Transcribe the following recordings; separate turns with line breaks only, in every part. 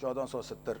1470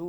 2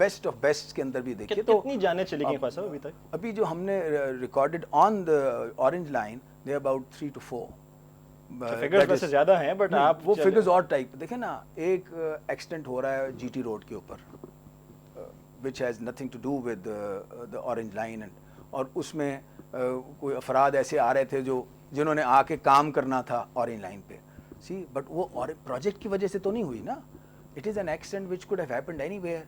best of best کے اندر بھی دیکھیے تو
کتنی جانیں چلی گئی خواجہ صاحب ابھی تک؟
ابھی جو ہم نے recorded on the orange line they about 3 to 4.
Figures ویسے زیادہ ہیں بٹ آپ
وہ فگرز اور ٹائپ دیکھیں نا. ایک ایکسیڈنٹ ہو رہا ہے جی ٹی روڈ کے اوپر which has nothing to do with the orange line, اور اس میں کوئی افراد ایسے آ رہے تھے جنہوں نے آ کے کام کرنا تھا اورنج لائن پہ. سی بٹ وہ پروجیکٹ کی وجہ سے تو نہیں ہوئی نا. It is an accident which could have happened any where.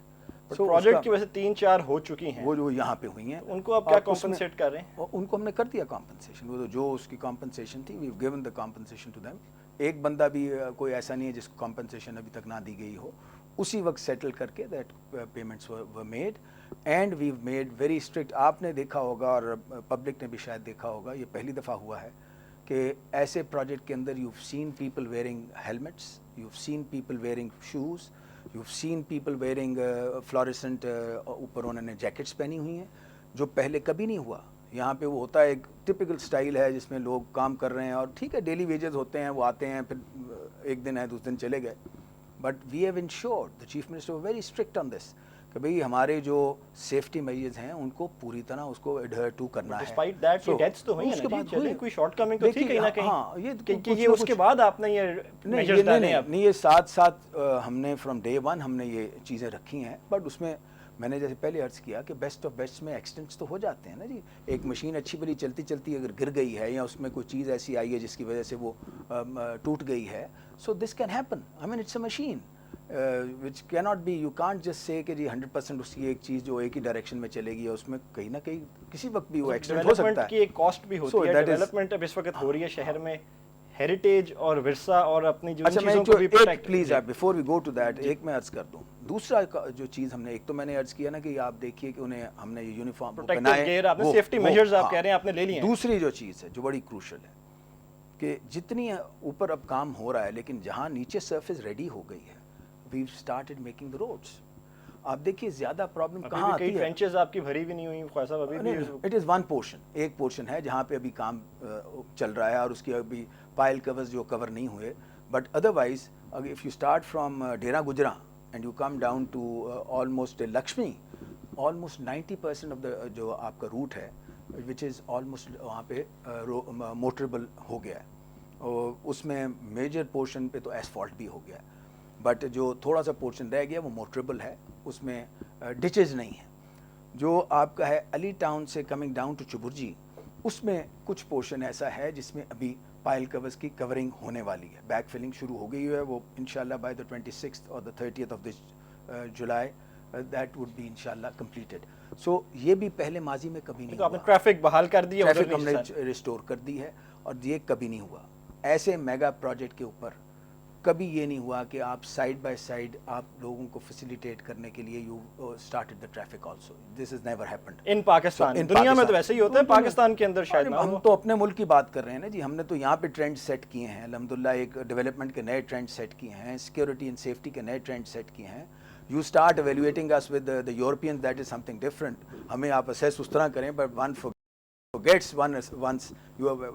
Project کی وجہ سے 3-4 ہو چکی ہیں
وہ جو یہاں پہ ہوئی ہیں.
ان کو اب کیا کمپنسیٹ کر رہے ہیں؟
ان کو ہم نے کر دیا کمپنسیشن. وہ جو اس کی کمپنسیشن تھی we have given the compensation to them. ایک بندہ بھی کوئی ایسا نہیں ہے جس کو کمپنسیشن ابھی تک نہ دی گئی ہو. اسی وقت سیٹل کر کے that payments were made and we made very strict. آپ نے دیکھا ہوگا اور پبلک نے بھی شاید دیکھا ہوگا, یہ پہلی دفعہ ہوا ہے کہ ایسے پروجیکٹ کے اندر you have seen people wearing helmets, you have seen people wearing shoes, you have seen people wearing fluorescent, اوپر انہوں نے جیکٹس پہنی ہوئی ہیں جو پہلے کبھی نہیں ہوا. یہاں پہ وہ ہوتا ہے ایک ٹپیکل سٹائل ہے جس میں لوگ کام کر رہے ہیں اور ٹھیک ہے ڈیلی ویجز ہوتے ہیں, وہ آتے ہیں پھر ایک دن ہے دوسرے دن چلے گئے. But we have ensured, the chief minister very strict on this کہ بھئی ہمارے جو سیفٹی میجرز ہیں ان کو پوری طرح اس کو ایڈہر ٹو کرنا ہے.
ڈسپائٹ دیٹ یہ ڈیتھس تو ہوئی ہیں نا, چلیں کوئی شارٹ کمنگ تو تھی کہیں نہ کہیں.
ہاں
یہ اس کے بعد آپ نے یہ میجرز ڈالے ہیں.
نہیں یہ ساتھ ہم نے فرام ڈے ون ہم نے یہ چیزیں رکھی ہیں. بٹ اس میں نے جیسے پہلے عرض کیا کہ بیسٹ آف بیسٹ میں ایکسیڈنٹس تو ہو جاتے ہیں نا جی. ایک مشین اچھی بلی چلتی اگر گر گئی ہے یا اس میں کوئی چیز ایسی آئی ہے جس کی وجہ سے وہ ٹوٹ گئی ہے, so this can happen. I mean it's a machine which cannot be, you can't just say کہ جی 100% اس کی ایک چیز جو ایک ہی ڈائریکشن میں چلے گی, اس میں کہیں نہ کہیں کسی وقت بھی وہ ایکسیڈنٹ ہو سکتا ہے.
کی ایک کاسٹ بھی ہوتی ہے. ڈیولپمنٹ اب اس وقت ہو رہی ہے شہر میں, ہیریٹیج اور ورثہ اور اپنی جو چیزوں کو بھی protect.
Please before we go to that ایک میں عرض کر دوں. دوسرا جو چیز ہم نے, ایک تو میں نے عرض کیا نا کہ آپ دیکھیے کہ انہیں ہم نے یہ یونیفارم
بنائے, آپ نے سیفٹی میجرز آپ کہہ رہے ہیں آپ نے لے لیے ہیں.
دوسری جو چیز ہے جو بڑی کروشل ہے کہ جتنی اوپر اب کام ہو رہا ہے لیکن جہاں نیچے سرفیس ریڈی ہو گئی ہے, we've started making the roads. آپ دیکھیے زیادہ پرابلم کہاں آتی ہے.
کئی ٹرنچز آپ کی بھری بھی نہیں ہوئی خواجہ صاحب ابھی بھی.
اٹ از ون پورشن, ایک پورشن ہے جہاں پہ ابھی کام چل رہا ہے اور اس کی ابھی پائل کورز جو کور نہیں ہوئے. But otherwise if you start from Dera Gujra and you come down to almost Lakshmi, almost 90% of the جو آپ کا روٹ ہے وچ از آلموسٹ وہاں پہ موٹریبل ہو گیا ہے. اور اس میں میجر پورشن پہ تو ایسفالٹ بھی ہو گیا ہے, بٹ جو تھوڑا سا پورشن رہ گیا وہ موٹریبل ہے, اس میں ڈچز نہیں ہیں. جو آپ کا ہے علی ٹاؤن سے کمنگ ڈاؤن ٹو چبرجی, اس میں کچھ پورشن ایسا ہے جس میں ابھی پائل کورز کی کورنگ ہونے والی ہے. بیک فلنگ شروع ہو گئی ہے, وہ انشاءاللہ بائی دا 26th اور the 30th of this July that would be انشاءاللہ کمپلیٹڈ. سو یہ بھی پہلے ماضی میں کبھی نہیں ہوا.
آپ نے ٹریفک بحال کر دی ہے,
ٹریفک ہم نے ریسٹور کر دی ہے, اور یہ کبھی نہیں ہوا. ایسے میگا پروجیکٹ کے اوپر کبھی یہ نہیں ہوا کہ آپ سائڈ بائی سائڈ آپ لوگوں کو فیسیلیٹیٹ کرنے کے لیے you started the traffic also. This is never happened
in Pakistan. دنیا میں تو ویسے ہی ہوتا ہے, پاکستان کے اندر شاید.
ہم تو اپنے ملک کی بات کر رہے ہیں نا جی. ہم نے تو یہاں پہ ٹرینڈ سیٹ کیے ہیں الحمدللہ, ایک ڈیولپمنٹ کے نئے ٹرینڈ سیٹ کیے ہیں, سیکورٹی اینڈ سیفٹی کے نئے ٹرینڈ سیٹ کیے ہیں. You start evaluating us with the European, that is something different. ہمیں آپ اسیس اس طرح کریں, but one forgets once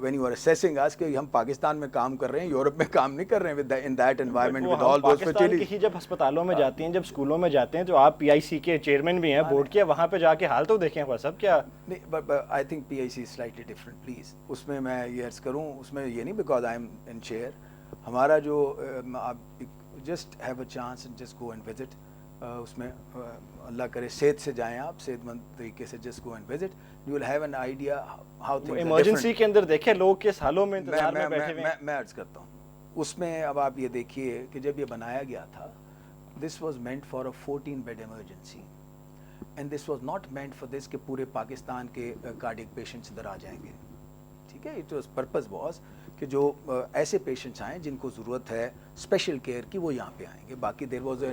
when you are assessing us کہ ہم پاکستان میں کام کر رہے ہیں, یورپ میں کام نہیں کر رہے ہیں in that environment with all those facilities.
Pakistan کی جب ہسپتالوں میں جاتی ہیں, جب اسکولوں میں جاتے ہیں, جو آپ پی آئی سی کے چیئرمین بھی ہیں بورڈ کے, وہاں پہ جا کے حال تو دیکھیں خواجہ صاحب. کیا
نہیں, but I think PIC is slightly different please. اس میں یہ عرض کروں, اس میں یہ نہیں because I am in chair. ہمارا جو آپ just have a chance and just go and visit. اس میں اللہ کرے صحت سے جائیں آپ, صحت مند طریقے سے just go and visit. You will have an idea how things are different.
Emergency کے اندر دیکھیں لوگ کس حالوں میں انتظار میں بیٹھے ہوئے ہیں.
میں عرض کرتا ہوں, اس میں اب آپ یہ دیکھیے کہ جب یہ بنایا گیا تھا, this was meant for a 14-bed emergency and this was not meant for this کہ پورے پاکستان کے کارڈیک پیشنٹس ادھر آ جائیں گے. ٹھیک ہے, it was purpose was کہ جو ایسے پیشنٹس آئیں جن کو ضرورت ہے اسپیشل کیئر کی, وہ یہاں پہ آئیں گے. باقی دیر واز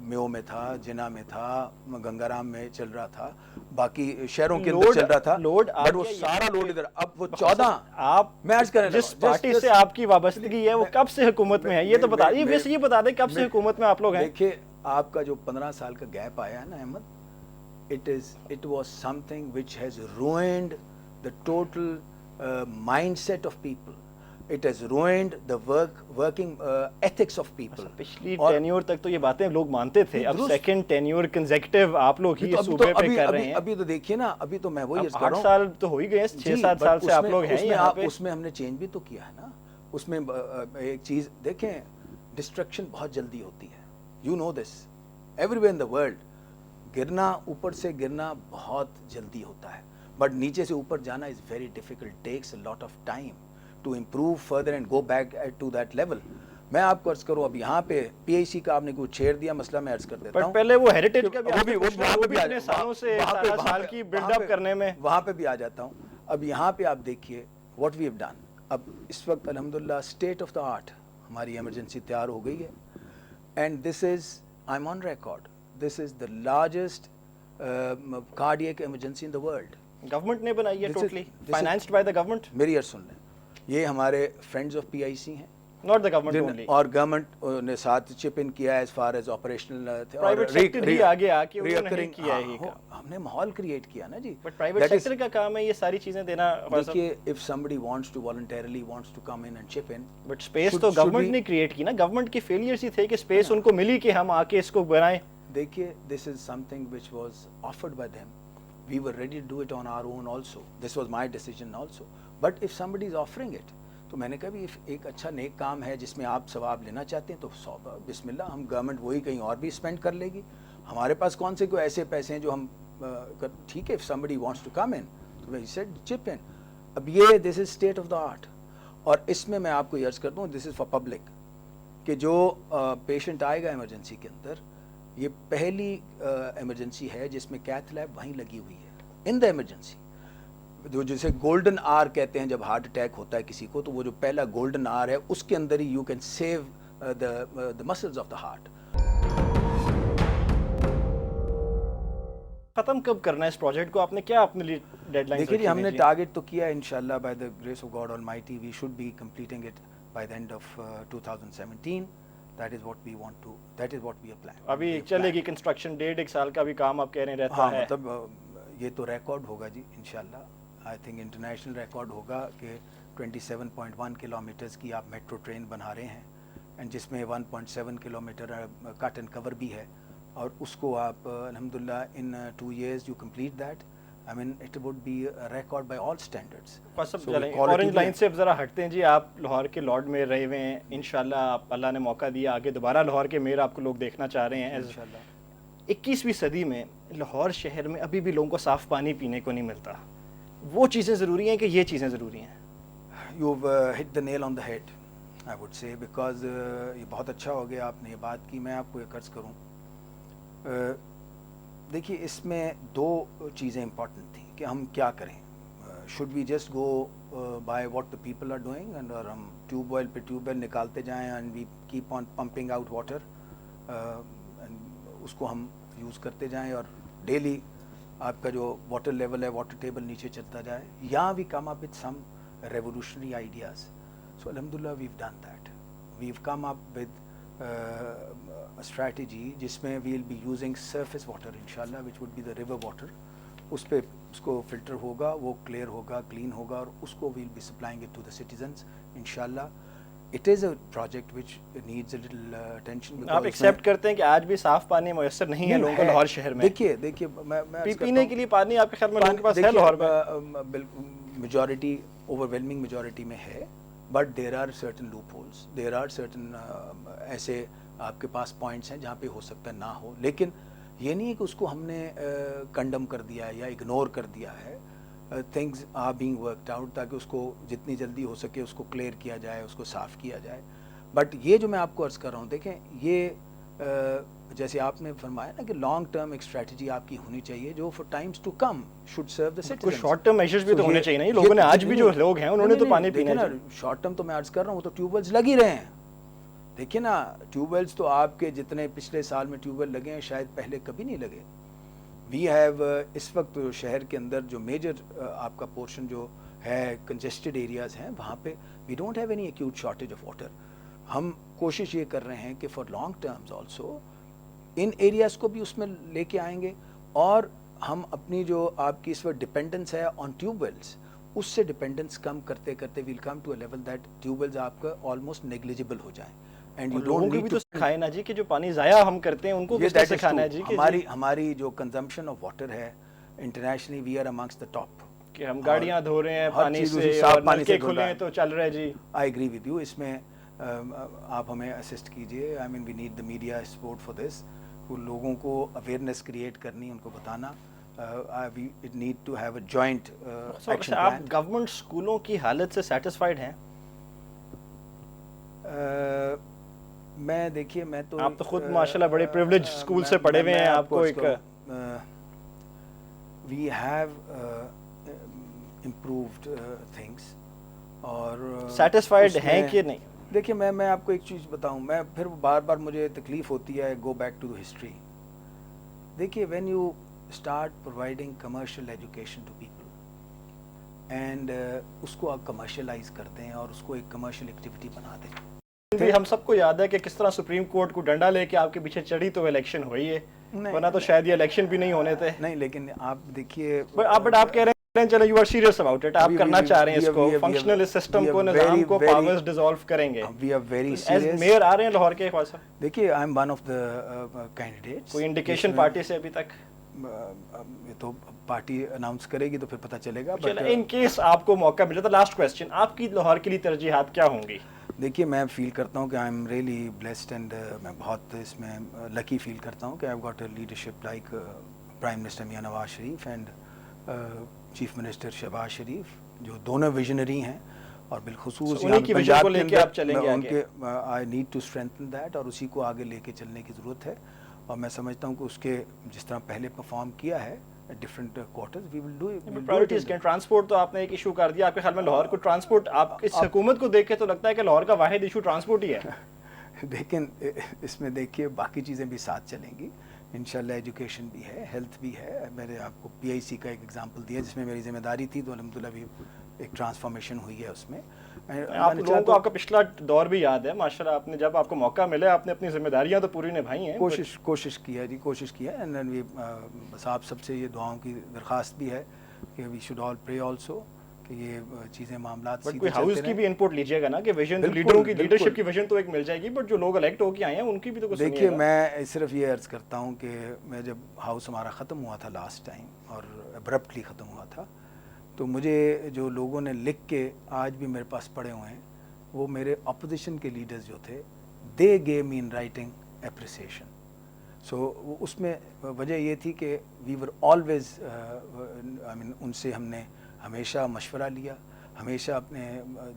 میو میں تھا, جنا میں تھا, گنگا رام میں چل رہا تھا, باقی شہروں کے اندر چل رہا تھا, بٹ وہ سارا لوڈ ادھر. اب وہ 14
آپ
میں عرض کریں
جس پارٹی سے آپ کی وابستگی ہے وہ کب سے حکومت میں ہے, یہ تو بتا دیجیے, ویسے یہ بتا دیں کب سے حکومت میں آپ لوگ ہیں.
دیکھیے آپ کا جو 15 سال کا گیپ آیا ہے نا Ahmad, it was something which has ruined the total mindset of people. It has ruined the working ethics of people.
پچھلی ٹینیور تک تو یہ باتیں لوگ مانتے تھے, اب سیکنڈ ٹینیور کنزیکٹیو آپ لوگ ہی صوبے پہ کر رہے ہیں.
ابھی تو دیکھیے نا, ابھی تو میں وہی عرض کر رہا ہوں
8 سال تو ہو ہی گئے, 6-7 سال سے آپ لوگ ہیں یہاں پہ.
اس میں ہم نے چینج بھی تو کیا ہے نا. اس میں ایک چیز دیکھیں, ڈسٹرکشن بہت جلدی ہوتی ہے. You know this everywhere in the world. گرنا, اوپر سے گرنا بہت جلدی ہوتا ہے, بٹ نیچے سے اوپر جانا is very difficult, takes a lot of time to improve further and go back to that level. میں آپ کو عرض کروں, اب یہاں پہ پی آئی سی کا آپ نے کچھ چھیڑ دیا مسئلہ, میں عرض کر دیتا ہوں.
پہلے وہ ہیریٹیج کا بھی وہاں پہ بھی اتنے سالوں سے سال کی بلڈ اپ کرنے میں,
وہاں پہ بھی آ جاتا ہوں. اب یہاں پہ آپ دیکھیے واٹ وی ہیو ڈن. اب اس وقت الحمدللہ اسٹیٹ آف دا آرٹ ہماری ایمرجنسی تیار ہو گئی ہے, and this is, I am on record, this is the largest cardiac emergency in the world.
Government نے بنائی ہے, totally financed by the government.
میری عرض سن لیں, یہ ہمارے فرینڈز آف پی آئی سی ہیں,
not the government only,
اور گورنمنٹ نے ساتھ چپ ان کیا as far as operational,
private sector بھی آگے آ کے انہوں نے کیا ہے.
ہم نے ماحول کریٹ کیا نا جی,
بٹ پرائیویٹ سیکٹر کا کام ہے یہ ساری چیزیں دینا.
دیکھیے, if somebody wants to voluntarily wants to come in and chip in,
but space تو گورنمنٹ نے کریٹ کی نا. گورنمنٹ کی فیلئرز ہی تھے کہ اسپیس ان کو ملی کہ ہم آ کے اس کو بنائیں.
دیکھیے, this is something which was offered by them. We were ready to do it on our own also. This was my decision also. But if somebody is offering it, تو میں نے کہا بھی ایک اچھا نیک کام ہے جس میں آپ ثواب لینا چاہتے ہیں تو بسم اللہ, ہم گورنمنٹ وہی کہیں اور بھی اسپینڈ کر لے گی. ہمارے پاس کون سے کوئی ایسے پیسے ہیں جو ہم, ٹھیک ہے, if somebody wants to come in, تو he said chip in. اب یہ this is state of the art, اور اس میں میں آپ کو یہ عرض کرتا ہوں, this is for public, کہ جو پیشنٹ آئے گا ایمرجنسی کے اندر, یہ پہلی ایمرجنسی ہے جس میں کیتھ لیب وہیں لگی ہوئی ہے ان دا ایمرجنسی. جو جسے گولڈن آر کہتے ہیں, جب ہارٹ اٹیک ہوتا ہے کسی کو تو وہ جو پہلا گولڈن آر ہے اس کے اندر ہی you can save the muscles of the heart.
ختم کب کرنا ہے اس پروجیکٹ کو, آپ نے کیا اپنے لیے ڈیڈ لائن؟
دیکھیے جی, ہم نے ٹارگیٹ تو کیا ہے انشاءاللہ by the grace of God almighty we should be completing it by the end of 2017. That is what we want to, that is what we are planning.
ابھی چلے گی کنسٹرکشن, 1.5 سال کا بھی کام آپ کہہ رہے ہیں رہتا ہے.
مطلب یہ تو ریکارڈ ہوگا جی انشاءاللہ. آئی تھنک انٹرنیشنل ریکارڈ ہوگا کہ 27.1 کلومیٹرز کی آپ میٹرو ٹرین بنا رہے ہیں, اینڈ جس میں 1.7 کلومیٹر کٹ اینڈ کور بھی ہے, اور اس کو آپ الحمدللہ ان 2 years you complete that. I mean it would be a record by all standards.
Orange line سے ذرا ہٹتے ہیں جی, آپ لاہور کے لارڈ میئر رہے ہوئے ہیں, انشاءاللہ آپ اللہ نے موقع دیا, آگے دوبارہ لاہور کے میئر آپ کو لوگ دیکھنا چاہ رہے ہیں انشاءاللہ. 21ویں صدی میں لاہور شہر میں ابھی بھی لوگوں کو صاف پانی پینے کو نہیں ملتا. وہ چیزیں ضروری ہیں کہ یہ چیزیں ضروری ہیں؟
You've hit the nail on the head, I would say, because یہ بہت اچھا ہو گیا آپ نے یہ بات کی. میں آپ کو ایک عرض کروں, دیکھیے اس میں 2 چیزیں امپورٹنٹ تھیں کہ ہم کیا کریں. Should we just go by what the people are doing, and اور ہم ٹیوب ویل پہ ٹیوب ویل نکالتے جائیں and we keep on pumping out water, اس کو ہم یوز کرتے جائیں اور ڈیلی آپ کا جو واٹر لیول ہے, واٹر ٹیبل نیچے چلتا جائے, یا we come up with some revolutionary ideas. So الحمدللہ we've done that. We've come up with strategy جس میں we will be using surface water انشاءاللہ which would be the river water. اس پہ اس کو فلٹر ہوگا, وہ کلیئر ہوگا, کلین ہوگا, اور اس کو we will be supplying it to the citizens انشاءاللہ. It is a project which needs a little attention.
آپ ایکسیپٹ کرتے ہیں کہ آج بھی صاف پانی میسر نہیں ہے لوگوں کو لاہور شہر میں؟
دیکھیے میں
پینے کے لیے پانی آپ کے خیال میں لوگوں کے پاس ہے لاہور میں؟
میجورٹی, اوورwhelming میجورٹی میں ہے, but there are certain loopholes, there are certain ایسے آپ کے پاس پوائنٹس ہیں جہاں پہ ہو سکتا ہے نہ ہو. لیکن یہ نہیں ہے کہ اس کو ہم نے کنڈم کر دیا ہے یا اگنور کر دیا ہے. Things are being worked out تاکہ اس کو جتنی جلدی ہو سکے اس کو کلیئر کیا جائے, اس کو صاف کیا جائے. بٹ یہ جو میں آپ کو عرض کر رہا ہوں, دیکھیں یہ جیسے آپ نے فرمایا نا کہ لانگ ٹرم ایک اسٹریٹجی آپ کی ہونی چاہیے جو for times to come should serve the citizens.
کچھ شارٹ ٹرم میجرز بھی تو ہونے چاہیے نا. لوگوں نے آج بھی جو لوگ ہیں انہوں نے تو پانی پینا ہے.
شارٹ ٹرم تو میں عرض کر رہا ہوں, وہ تو ٹیوب ویلز لگ ہی رہے ہیں. دیکھیے نا, ٹیوب ویلز تو آپ کے جتنے پچھلے سال میں ٹیوب ویل لگے ہیں شاید پہلے کبھی نہیں لگے. وی ہیو اس وقت شہر کے اندر جو میجر آپ کا پورشن جو ہے کنجسٹڈ ایریاز ہیں, وہاں پہ we don't have any acute shortage of water. ہم کوشش یہ کر رہے ہیں کہ فار لانگ ٹرمز آلسو ان ایریاز کو بھی اس میں لے کے آئیں گے, اور ہم اپنی جو آپ کی اس وقت ڈپینڈنس ہے آن ٹیوب ویلز اس سے ڈپینڈنس کم کرتے کرتے we'll come to a level that tube wells آپ کا آلموسٹ نیگلیجبل ہو جائیں. اینڈ یو
لوگوں
ڈونٹ
کو بھی
نیڈ
تو سکھائے نا جی کہ جو پانی ضائع ہم کرتے ہیں ان کو کس طرح سکھانا ہے جی کہ
ہماری جو کنزمپشن آف واٹر ہے internationally we are amongst the top,
کہ ہم گاڑیاں دھو رہے ہیں پانی سے, صاف پانی سے کھلے ہیں تو چل رہا ہے جی.
I agree with you. اس میں آپ ہمیں اسسٹ کیجیے. I mean we need the media support for this. لوگوں کو اویئرنیس کریٹ کرنی, ان کو بتانا. It need to have a joint action plan.
آپ گورنمنٹ اسکولوں کی حالت سے سیٹسفائیڈ ہیں؟
میں دیکھیے میں تو
آپ تو خود ماشاءاللہ بڑے پریولیج اسکول سے پڑھے ہوئے ہیں. آپ کو ایک
وی ہیو امپرووڈ تھنگس اور
سیٹسفائیڈ ہیں کہ نہیں؟
دیکھیے میں آپ کو ایک چیز بتاؤں, میں پھر بار بار مجھے تکلیف ہوتی ہے گو بیک ٹو ہسٹری. دیکھیے when you start providing commercial education to people and اس کو آپ کمرشلائز کرتے ہیں اور اس کو ایک کمرشل ایکٹیویٹی بنا دیں.
ہم سب کو یاد ہے کہ کس طرح سپریم کورٹ کو ڈنڈا لے کے آپ کے پیچھے چڑھی تو الیکشن ہوئی ہے, ورنہ تو شاید یہ الیکشن بھی نہیں ہونے تھے.
نہیں لیکن آپ دیکھیے
بٹ آپ کہہ رہے ہیں چلو you are serious about it, آپ کرنا چاہ رہے ہیں اس کو, فنکشنل سسٹم کو, نظام کو, پاورز ڈیزالو کریں گے.
We are very serious.
Mayor آ رہے ہیں لاہور کے خواص صاحب.
دیکھیے I am one of the candidates.
کوئی انڈیکیشن پارٹی سے ابھی تک؟
یہ تو پارٹی اناؤنس کرے گی تو پھر پتہ چلے گا.
ان کیس آپ کو موقع ملے تو لاسٹ کوسچن, آپ کی لاہور کے لیے ترجیحات کیا ہوں گی؟
دیکھیے میں فیل کرتا ہوں کہ I am really blessed and میں بہت اس میں لکی فیل کرتا ہوں کہ I have got a leadership like prime minister Mian Nawaz Sharif and chief minister Shahbaz شریف, جو دونوں ویژنری ہیں اور بالخصوص پنجاب
کو لے کے آپ چلیں گے
ان کے. I need to strengthen that, اور اسی کو آگے لے کے چلنے کی ضرورت ہے. اور میں سمجھتا ہوں کہ اس کے جس طرح پہلے پرفارم کیا ہے different quarters we will do
priorities کے. ٹرانسپورٹ تو آپ نے ایک ایشو کر دیا, آپ کے خیال میں لاہور کو ٹرانسپورٹ, آپ اس حکومت کو دیکھ کے تو لگتا ہے کہ لاہور کا واحد ایشو ٹرانسپورٹ ہی ہے.
لیکن اس میں دیکھیے باقی چیزیں بھی ساتھ چلیں گی انشاءاللہ. ایجوکیشن بھی ہے, ہیلتھ بھی ہے. میں نے آپ کو پی آئی سی کا ایک ایگزامپل دیا جس میں میری ذمہ داری تھی, تو الحمدللہ بھی ایک ٹرانسفارمیشن ہوئی ہے اس میں.
آپ لوگوں کو آپ کا پچھلا دور بھی یاد ہے ماشاءاللہ, آپ نے جب آپ کو موقع ملے آپ نے اپنی ذمہ داریاں تو پوری نبھائی ہیں.
کوشش کی ہے جی, کوشش کی ہے. بس آپ سب سے یہ دعاؤں کی درخواست بھی ہے کہ وی شوڈ آل پرے آلسو کہ یہ چیزیں معاملات
سیدھے چلتے رہیں. ہاؤس کی بھی انپوٹ لیجیے گا نا کہ ویژن لیڈروں کی لیڈرشپ کی ویژن تو ایک مل جائے گی, بٹ جو لوگ الیکٹ ہو کے آئے ہیں ان کی بھی تو کچھ سنیے گا.
دیکھیے میں صرف یہ عرض کرتا ہوں کہ میں جب ہاؤس ہمارا ختم ہوا تھا لاسٹ ٹائم اور ابرپٹلی ختم ہوا تھا, تو مجھے جو لوگوں نے لکھ کے آج بھی میرے پاس پڑے ہوئے ہیں وہ میرے اپوزیشن کے لیڈرز جو تھے, they gave me in writing appreciation. So اس میں وجہ یہ تھی کہ وی ور آلویز آئی مین ان سے ہم نے ہمیشہ مشورہ لیا, ہمیشہ اپنے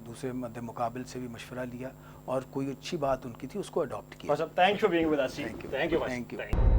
دوسرے مد مقابل سے بھی مشورہ لیا, اور کوئی اچھی بات ان کی تھی اس کو اڈاپٹ کیا.
Thank you for being with us.
Thank you.